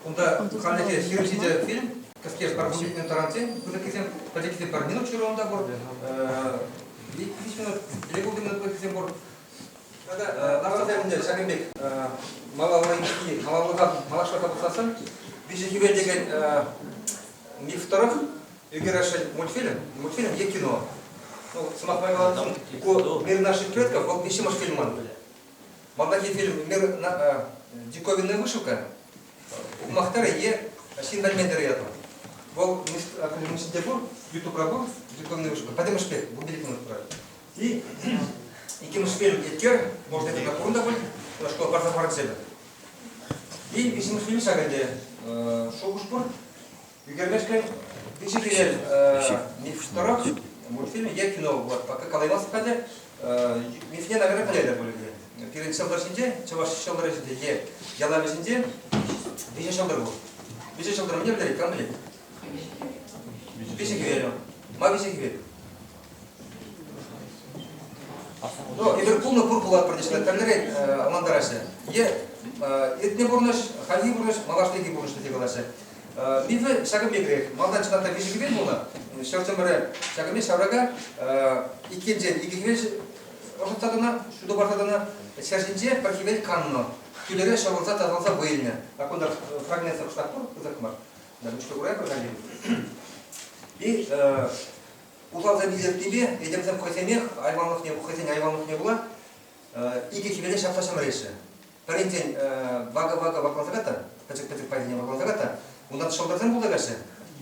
Onda kanalda seyircice film, kıskıya parçalıkların tarantısı, bu da kesin paçakisi parçalık çürüğünde var. İki minut, ilk oldu minut kesin var. Nasıl deminde, Şakir'deki Малашка Бухасан, Бишекивельдеген Мифторов, Игорашель мультфильм «Е кино». Ну, Самахмайвалатун, «Мир наших предков», вот Бишимаш фильман. Малдахи фильм «Мир диковинная вышивка», у Махтара Е Синдальмендер яту. Вол Мистербур, Ютуб Рабур, диковинная вышивка. Пойдем шпек, будем отправить. И киношфильм «Еткер», может это как урунда будет, школа Парзафарат Себе. И Бишимашвили Шагаде Шогушпур, Югермешка, Бишикирель Мифторов, мультфильм «Я кино». Вот, пока Калаймас входя, Мифне, наверное, поляли были. Перед Шелдорсинде, Чаваш Шелдорсинде, Е, Ялависинде, Биши Шелдорбур. Биши Шелдорбур не были, Камбли. Бишикирель, Ма Бишикирель. Ну, Ливерпуль Пурпулат продешла, Талерей, Амандарасе. Этне бурныш, хали бурныш, малаштеги бурныш тетегаласе. Мифе шагаме грех. Малдан чыната бишигибен була. Шертемре шагаме шаврага икенжен игигвеш ошатадана, шудо бартадана, шашинже пархивел канно. Тюлере шавурса тазалса выльне. Аконда фрагмент сакштакур кызакмар. Да мучка гурай проходили. И узал за мизер тебе, едем за мхоземех, айванлых не ухозень, айванлых не было. Игигвеле шафташам реше. Парентень вага-вага ваклазагата, пачек-пачек падение ваклазагата, у нас шелдерзен был дагаше.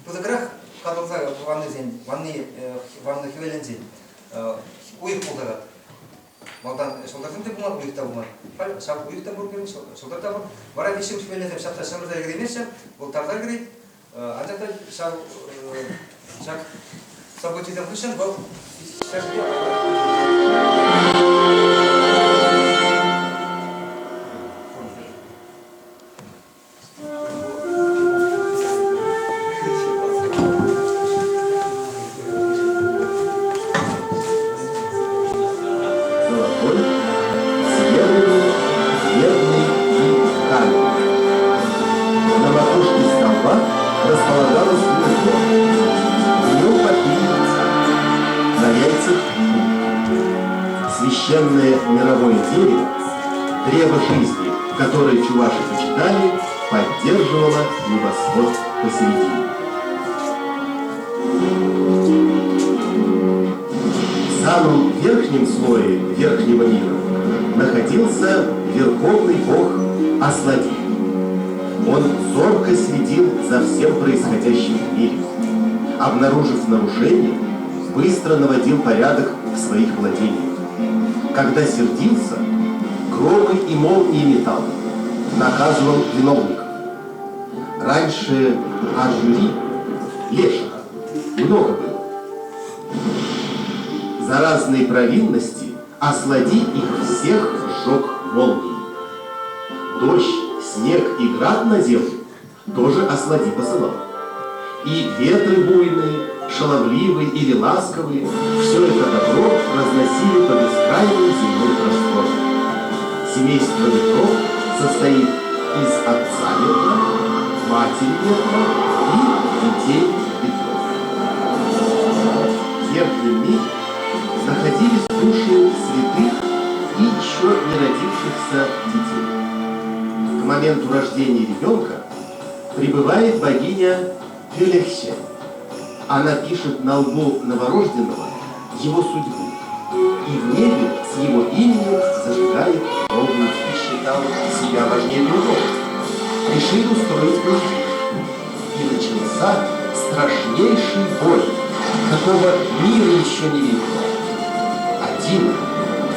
Позаграх кадалза ванны хивелензин, уих полдагат. Малдан шелдерзен те буман уих табуман. Шап уих табур герин, шелдер табур. Вара вишим хивелензин, шапта шамрза егремеше, был тарзар герит. Анжакта шак событием вышен, был священное мировое дерево, древо жизни, которое чуваши почитали, поддерживало небосвод посередине. В самом верхнем слое верхнего мира находился верховный бог Аслади. Он зорко следил за всем происходящим в мире. Обнаружив нарушение, быстро наводил порядок в своих владениях. Когда сердился, громы и молнии метал, наказывал виновников. Раньше Ажури, леших, много было. За разные провинности Аслади их всех сжег молнией. Дождь, снег и град на землю тоже Аслади посылал. И ветры буйные, шаловливые или ласковые, все это добро разносили по бескрайнему земному простору. Семейство ветров состоит из отца ветра, матери ветра и детей ветров. В верхнем мире находились души святых и еще не родившихся детей. К моменту рождения ребенка прибывает богиня Пелехсе. Она пишет на лбу новорожденного его судьбу и в небе с его именем зажигает новую. И считал себя важнее другого. Решил устроить бой. И начался страшнейший бой, какого мир еще не видел. 1,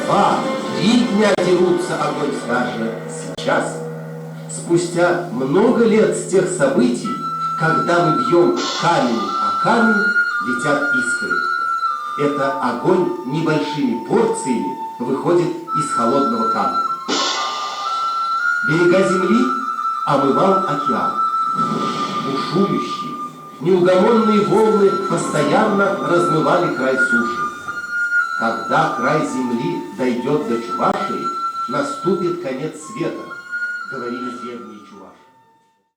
2, 3 дня дерутся огонь стража. Сейчас, спустя много лет с тех событий, когда мы бьем камень о камень, летят искры. Это огонь небольшими порциями выходит из холодного камня. Берега земли омывал океан. Бушующие, неугомонные волны постоянно размывали край суши. Когда край земли дойдет до Чувашии, наступит конец света, говорили древние.